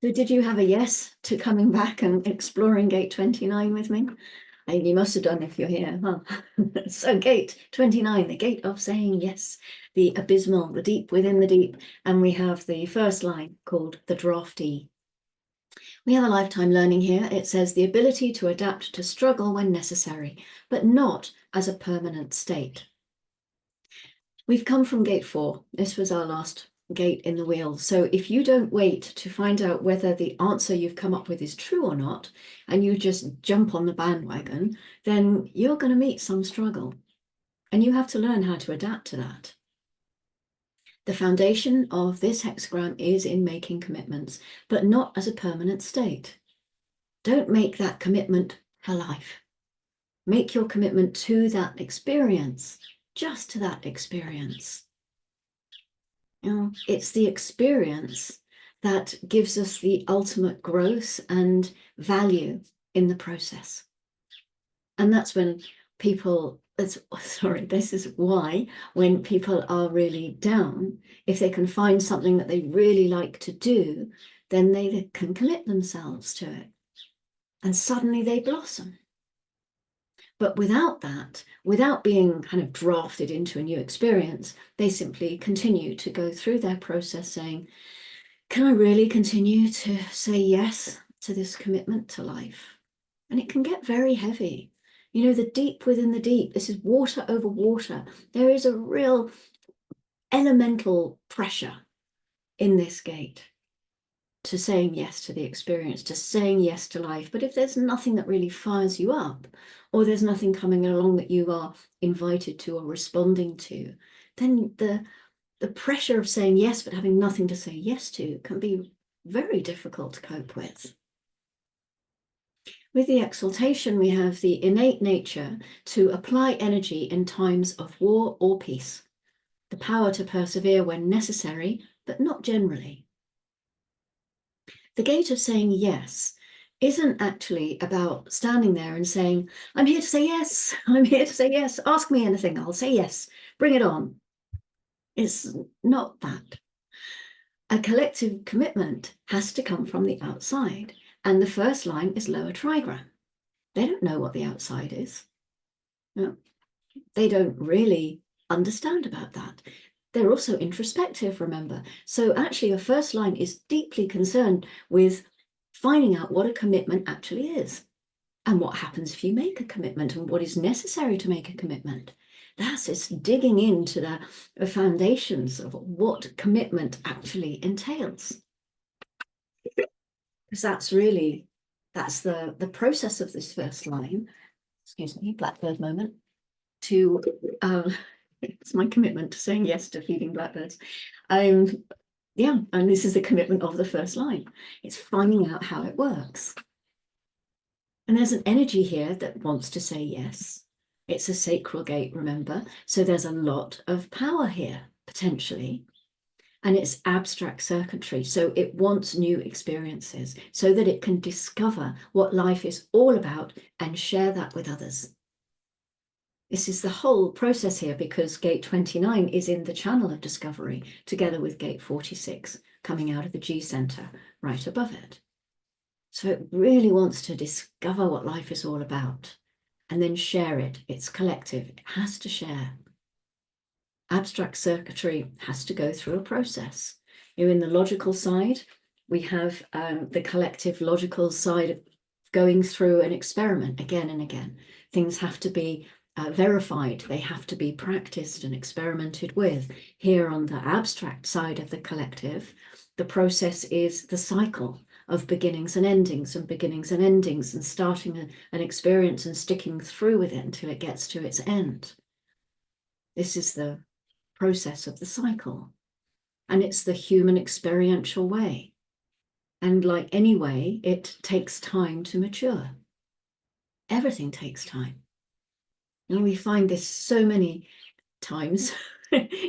So did you have a yes to coming back and exploring gate 29 with me? You must have done if you're here, huh? So gate 29, the gate of saying yes, the abysmal, the deep within the deep. And we have the first line called the draftee. We have a lifetime learning here. It says the ability to adapt to struggle when necessary, but not as a permanent state. We've come from gate 4. This was our last gate in the wheel. So if you don't wait to find out whether the answer you've come up with is true or not, and you just jump on the bandwagon, then you're going to meet some struggle. And you have to learn how to adapt to that. The foundation of this hexagram is in making commitments, but not as a permanent state. Don't make that commitment for life. Make your commitment to that experience, just to that experience. It's the experience that gives us the ultimate growth and value in the process. And that's when people, this is why when people are really down, if they can find something that they really like to do, then they can commit themselves to it. And suddenly they blossom. But without that, without being kind of drafted into a new experience, they simply continue to go through their process saying, can I really continue to say yes to this commitment to life? And it can get very heavy. You know, the deep within the deep, this is water over water. There is a real elemental pressure in this gate to saying yes to the experience, to saying yes to life. But if there's nothing that really fires you up, or there's nothing coming along that you are invited to or responding to, then the pressure of saying yes but having nothing to say yes to can be very difficult to cope with. With the exaltation, we have the innate nature to apply energy in times of war or peace, the power to persevere when necessary, but not generally. The gate of saying yes isn't actually about standing there and saying, I'm here to say yes, I'm here to say yes, ask me anything, I'll say yes, bring it on. It's not that. A collective commitment has to come from the outside, and the first line is lower trigram. They don't know what the outside is. No, they don't really understand about that. They're also introspective, remember. So actually, your first line is deeply concerned with finding out what a commitment actually is and what happens if you make a commitment and what is necessary to make a commitment. That's just digging into the foundations of what commitment actually entails. Because that's the process of this first line. Excuse me, blackbird moment. To it's my commitment to saying yes to feeding blackbirds. Yeah, and this is the commitment of the first line. It's finding out how it works. And there's an energy here that wants to say yes. It's a sacral gate, remember? So there's a lot of power here, potentially. And it's abstract circuitry. So it wants new experiences so that it can discover what life is all about and share that with others. This is the whole process here because gate 29 is in the channel of discovery together with gate 46 coming out of the G center right above it. So it really wants to discover what life is all about and then share it. It's collective. It has to share. Abstract circuitry has to go through a process. You know, in the logical side, we have the collective logical side of going through an experiment again and again. Things have to be verified. They have to be practiced and experimented with. Here on the abstract side of the collective, the process is the cycle of beginnings and endings and beginnings and endings and starting an experience and sticking through with it until it gets to its end. This is the process of the cycle. And it's the human experiential way. And like any way, it takes time to mature. Everything takes time. And we find this so many times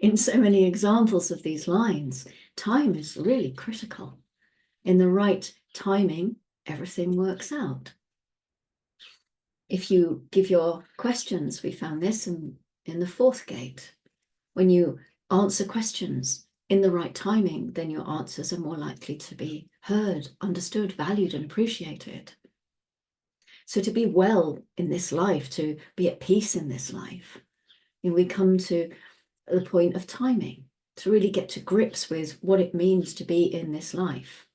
in so many examples of these lines. Time is really critical. In the right timing, everything works out. If you give your questions, we found this in the fourth gate. When you answer questions, in the right timing, then your answers are more likely to be heard, understood, valued, and appreciated. So to be well in this life, to be at peace in this life, we come to the point of timing, to really get to grips with what it means to be in this life.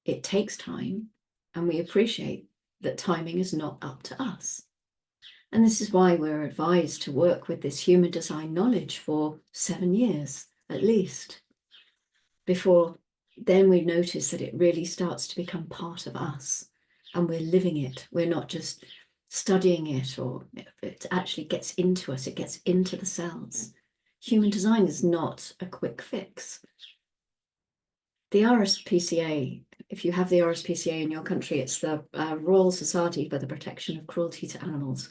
It takes time, and we appreciate that timing is not up to us. And this is why we're advised to work with this human design knowledge for 7 years at least, before then we notice that it really starts to become part of us and we're living it. We're not just studying it, or it actually gets into us, it gets into the cells. Human design is not a quick fix. The RSPCA, if you have the RSPCA in your country, it's the Royal Society for the Protection of Cruelty to Animals.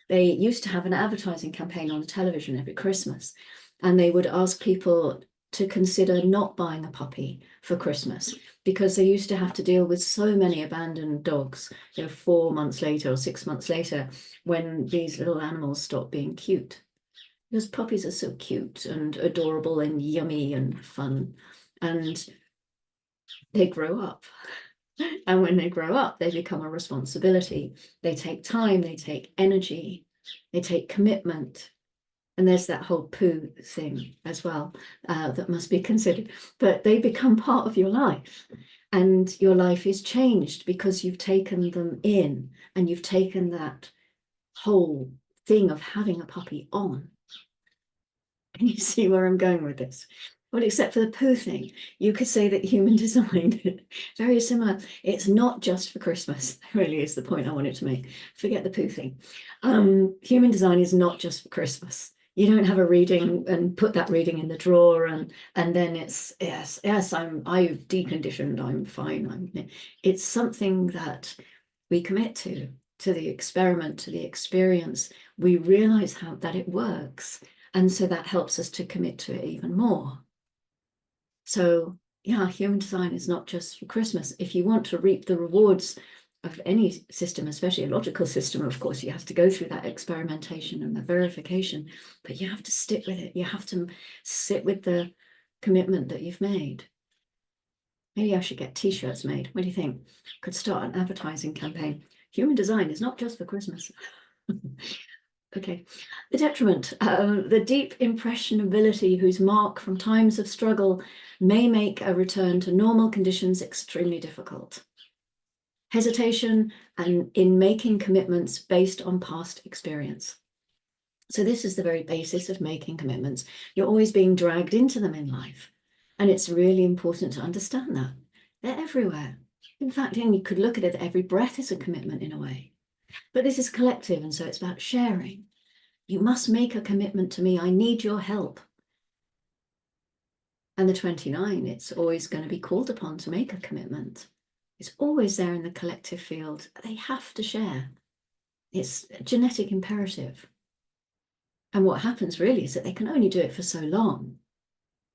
They used to have an advertising campaign on the television every Christmas, and they would ask people to consider not buying a puppy for Christmas, because they used to have to deal with so many abandoned dogs, 4 months later or 6 months later, when these little animals stopped being cute. Because puppies are so cute and adorable and yummy and fun, and they grow up. And when they grow up, they become a responsibility. They take time, they take energy, they take commitment. And there's that whole poo thing as well that must be considered. But they become part of your life. And your life is changed because you've taken them in, and you've taken that whole thing of having a puppy on. Can you see where I'm going with this? Well, except for the poo thing, you could say that human design, very similar. It's not just for Christmas, really is the point I wanted to make. Forget the poo thing. Human design is not just for Christmas. You don't have a reading and put that reading in the drawer and then it's, yes, I've deconditioned, I'm fine. It's something that we commit to the experiment, to the experience. We realize that it works. And so that helps us to commit to it even more. So yeah, human design is not just for Christmas. If you want to reap the rewards of any system, especially a logical system, of course, you have to go through that experimentation and the verification, but you have to stick with it. You have to sit with the commitment that you've made. Maybe I should get t-shirts made. What do you think? Could start an advertising campaign. Human design is not just for Christmas. Okay, the detriment, the deep impressionability whose mark from times of struggle may make a return to normal conditions extremely difficult. Hesitation and in making commitments based on past experience. So this is the very basis of making commitments. You're always being dragged into them in life. And it's really important to understand that. They're everywhere. In fact, you could look at it, every breath is a commitment in a way. But this is collective, and so it's about sharing. You must make a commitment to me. I need your help. And the 29, it's always going to be called upon to make a commitment. It's always there in the collective field. They have to share. It's a genetic imperative. And what happens really is that they can only do it for so long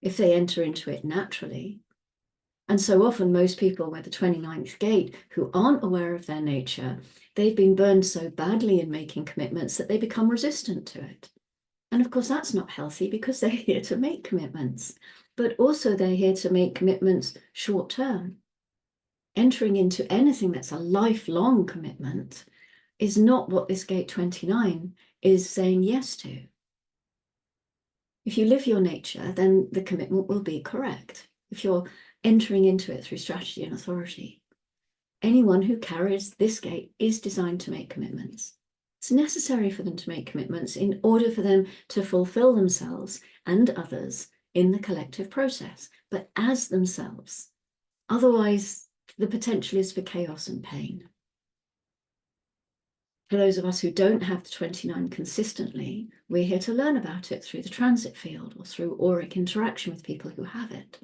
if they enter into it naturally. And so often most people with the 29th gate who aren't aware of their nature, they've been burned so badly in making commitments that they become resistant to it. And of course, that's not healthy because they're here to make commitments, but also they're here to make commitments short term. Entering into anything that's a lifelong commitment is not what this gate 29 is saying yes to. If you live your nature, then the commitment will be correct. If you're entering into it through strategy and authority, anyone who carries this gate is designed to make commitments. It's necessary for them to make commitments in order for them to fulfill themselves and others in the collective process, but as themselves. Otherwise, the potential is for chaos and pain. For those of us who don't have the 29 consistently, we're here to learn about it through the transit field or through auric interaction with people who have it.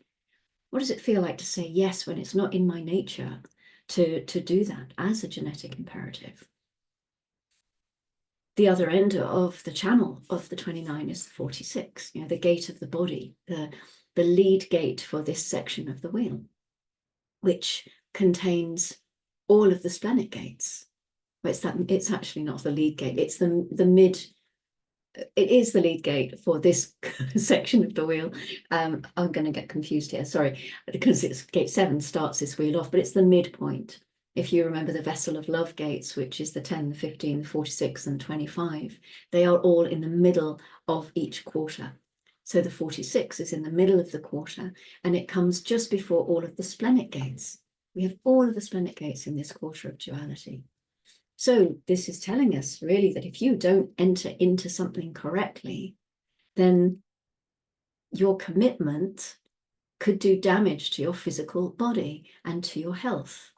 What does it feel like to say yes when it's not in my nature to do that as a genetic imperative? The other end of the channel of the 29 is the 46, the gate of the body, the lead gate for this section of the wheel, which contains all of the splenic gates. It's actually not the lead gate, it's the mid it is the lead gate for this section of the wheel. I'm going to get confused here, sorry, because it's gate 7 starts this wheel off, but it's the midpoint. If you remember the vessel of love gates, which is the 10, the 15, the 46, and 25, they are all in the middle of each quarter. So the 46 is in the middle of the quarter, and it comes just before all of the splenic gates. We have all of the splenic gates in this quarter of duality. So this is telling us really that if you don't enter into something correctly, then your commitment could do damage to your physical body and to your health,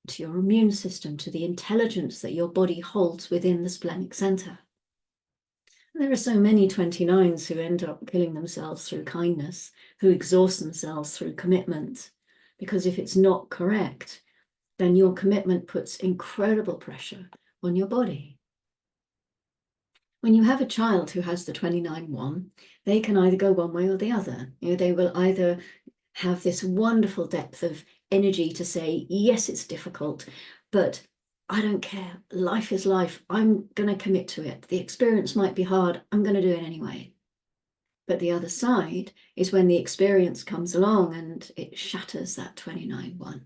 to your immune system, to the intelligence that your body holds within the splenic center. There are so many 29s who end up killing themselves through kindness, who exhaust themselves through commitment, because if it's not correct, then your commitment puts incredible pressure on your body. When you have a child who has the 29-1, they can either go one way or the other. They will either have this wonderful depth of energy to say, yes, it's difficult, but I don't care. Life is life. I'm going to commit to it. The experience might be hard. I'm going to do it anyway. But the other side is when the experience comes along and it shatters that 29-1.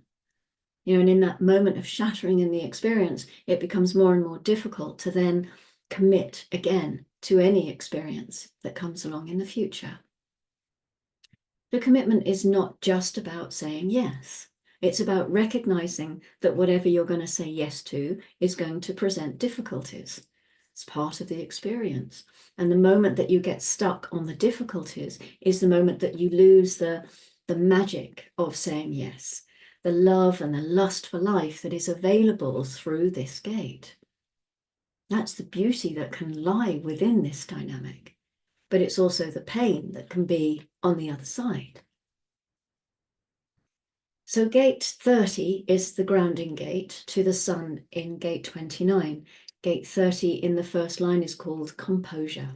And in that moment of shattering in the experience, it becomes more and more difficult to then commit again to any experience that comes along in the future. The commitment is not just about saying yes. It's about recognizing that whatever you're going to say yes to is going to present difficulties. It's part of the experience. And the moment that you get stuck on the difficulties is the moment that you lose the magic of saying yes, the love and the lust for life that is available through this gate. That's the beauty that can lie within this dynamic, but it's also the pain that can be on the other side. So gate 30 is the grounding gate to the sun in gate 29. Gate 30 in the first line is called composure.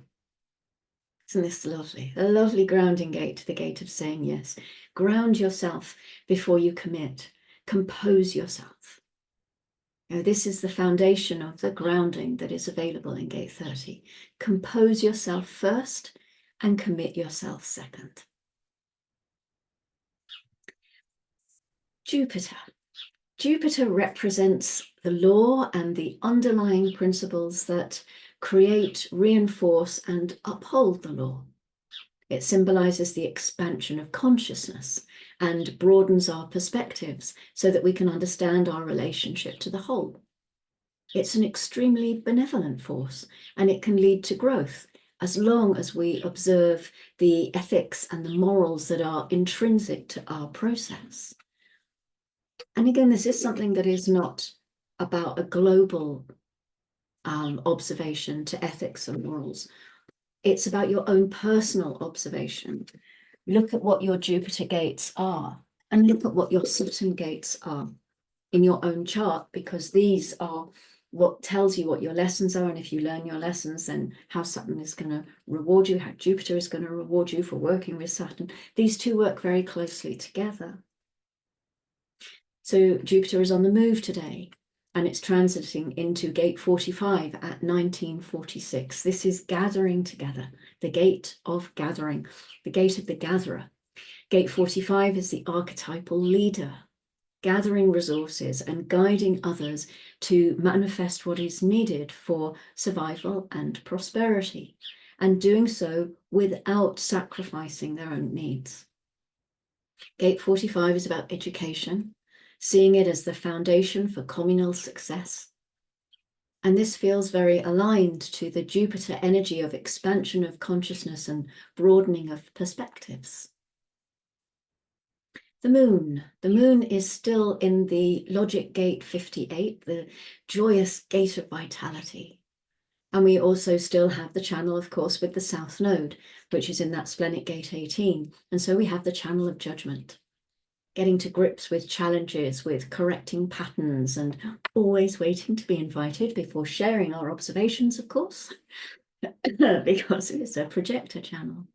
Isn't this lovely? A lovely grounding gate, the gate of saying yes. Ground yourself before you commit. Compose yourself. This is the foundation of the grounding that is available in gate 30. Compose yourself first and commit yourself second. Jupiter. Jupiter represents the law and the underlying principles that create, reinforce, and uphold the law. It symbolizes the expansion of consciousness and broadens our perspectives so that we can understand our relationship to the whole. It's an extremely benevolent force, and it can lead to growth as long as we observe the ethics and the morals that are intrinsic to our process. And again, this is something that is not about a global observation to ethics and morals. It's about your own personal observation. Look at what your Jupiter gates are, and look at what your Saturn gates are in your own chart, because these are what tells you what your lessons are. And if you learn your lessons, then how Saturn is going to reward you, how Jupiter is going to reward you for working with Saturn. These two work very closely together. So Jupiter is on the move today, and it's transiting into gate 45 at 1946. This is gathering together, the gate of gathering, the gate of the gatherer. Gate 45 is the archetypal leader, gathering resources and guiding others to manifest what is needed for survival and prosperity, and doing so without sacrificing their own needs. Gate 45 is about education, seeing it as the foundation for communal success. And this feels very aligned to the Jupiter energy of expansion of consciousness and broadening of perspectives. The moon is still in the logic gate 58, the joyous gate of vitality. And we also still have the channel, of course, with the south node, which is in that splenic gate 18. And so we have the channel of judgment, getting to grips with challenges, with correcting patterns, and always waiting to be invited before sharing our observations, of course, because it's a projector channel.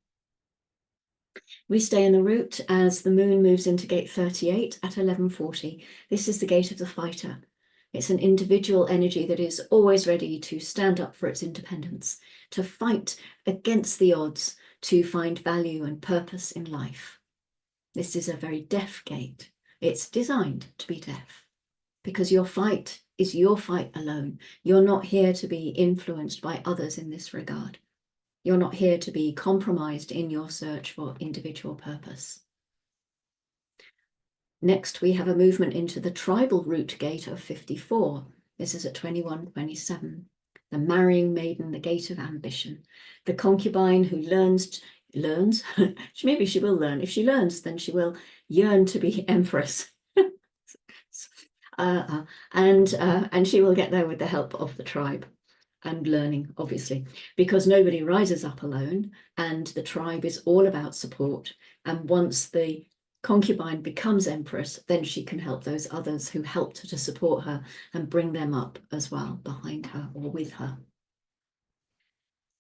We stay in the route as the moon moves into gate 38 at 11:40. This is the gate of the fighter. It's an individual energy that is always ready to stand up for its independence, to fight against the odds, to find value and purpose in life. This is a very deaf gate. It's designed to be deaf because your fight is your fight alone. You're not here to be influenced by others in this regard. You're not here to be compromised in your search for individual purpose. Next, we have a movement into the tribal root gate of 54. This is at 2127. The marrying maiden, the gate of ambition. The concubine who learns, maybe she will learn. If she learns, then she will yearn to be empress. And she will get there with the help of the tribe and learning, obviously, because nobody rises up alone, and the tribe is all about support. And once the concubine becomes empress, then she can help those others who helped her to support her and bring them up as well behind her or with her.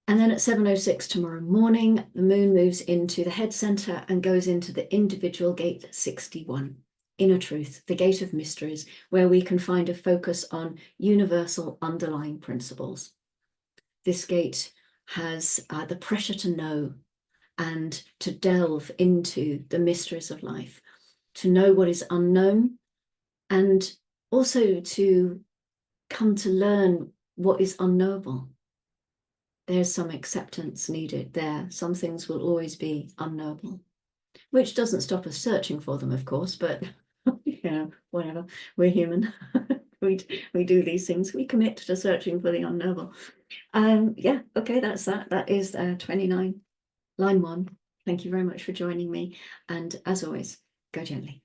And then at 7:06 tomorrow morning, the moon moves into the head center and goes into the individual gate 61, inner truth, the gate of mysteries, where we can find a focus on universal underlying principles. This gate has the pressure to know and to delve into the mysteries of life, to know what is unknown, and also to come to learn what is unknowable. There's some acceptance needed there. Some things will always be unknowable, which doesn't stop us searching for them, of course, but whatever, we're human. we do these things. We commit to searching for the unknowable. Yeah, okay, that's that. That is 29, line 1. Thank you very much for joining me. And as always, go gently.